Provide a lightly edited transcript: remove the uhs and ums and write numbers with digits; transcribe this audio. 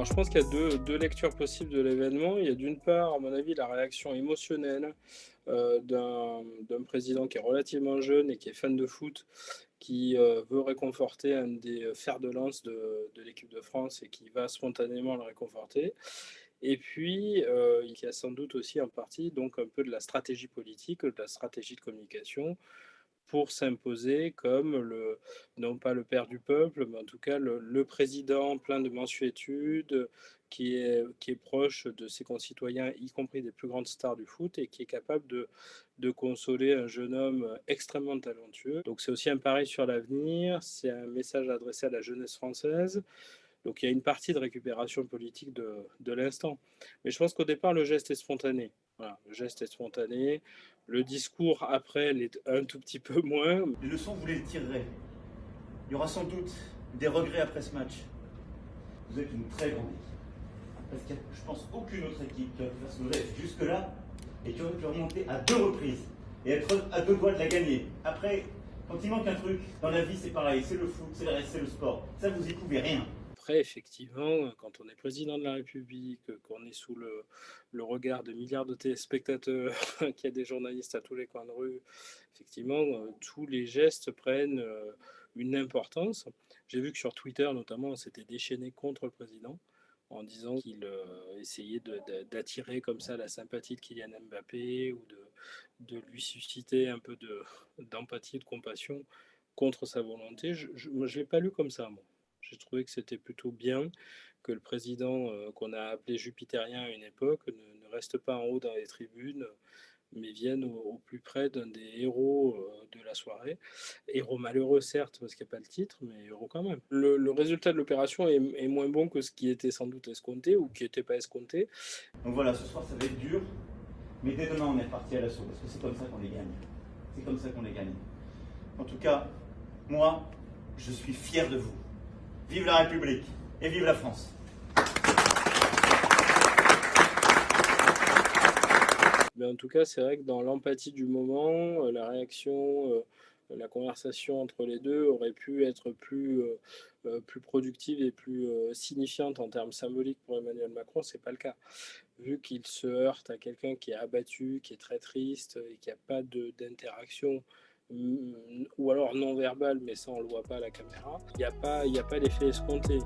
Alors je pense qu'il y a deux lectures possibles de l'événement. Il y a d'une part, à mon avis, la réaction émotionnelle d'un président qui est relativement jeune et qui est fan de foot, qui veut réconforter un des fers de lance de l'équipe de France et qui va spontanément le réconforter. Et puis, il y a sans doute aussi en partie donc un peu de la stratégie politique, de la stratégie de communication pour s'imposer comme non pas le père du peuple, mais en tout cas le président plein de mansuétude, qui est proche de ses concitoyens, y compris des plus grandes stars du foot, et qui est capable de consoler un jeune homme extrêmement talentueux. Donc c'est aussi un pari sur l'avenir, c'est un message adressé à la jeunesse française. Donc il y a une partie de récupération politique de l'instant. Mais je pense qu'au départ, le geste est spontané. Voilà, le geste est spontané. Le discours après l'est un tout petit peu moins. Les leçons, vous les tirerez. Il y aura sans doute des regrets après ce match. Vous êtes une très grande équipe. Parce qu'il n'y a, je pense, aucune autre équipe qui aurait pu faire ce que vous avez fait jusque-là et qui aurait pu remonter à 2 reprises et être à 2 doigts de la gagner. Après, quand il manque un truc, dans la vie, c'est pareil. C'est le foot, c'est le sport. Ça, vous y pouvez rien. Après, effectivement, quand on est président de la République, qu'on est sous le regard de milliards de téléspectateurs, qu'il y a des journalistes à tous les coins de rue, effectivement, tous les gestes prennent une importance. J'ai vu que sur Twitter, notamment, on s'était déchaîné contre le président en disant qu'il essayait d'attirer comme ça la sympathie de Kylian Mbappé ou de lui susciter un peu d'empathie, de compassion contre sa volonté. Je ne l'ai pas lu comme ça, moi. J'ai trouvé que c'était plutôt bien que le président qu'on a appelé jupitérien à une époque ne reste pas en haut dans les tribunes, mais vienne au plus près d'un des héros de la soirée. Héros malheureux, certes, parce qu'il n'y a pas le titre, mais héros quand même. Le résultat de l'opération est moins bon que ce qui était sans doute escompté ou qui n'était pas escompté. Donc voilà, ce soir, ça va être dur. Mais dès demain, on est reparti à l'assaut. Parce que c'est comme ça qu'on les gagne. C'est comme ça qu'on les gagne. En tout cas, moi, je suis fier de vous. Vive la République et vive la France. Mais en tout cas, c'est vrai que dans l'empathie du moment, la réaction, la conversation entre les deux aurait pu être plus productive et plus signifiante en termes symboliques pour Emmanuel Macron. C'est pas le cas. Vu qu'il se heurte à quelqu'un qui est abattu, qui est très triste et qui n'a pas d'interaction, ou alors non verbale, mais ça on le voit pas à la caméra, il n'y a pas l'effet escompté.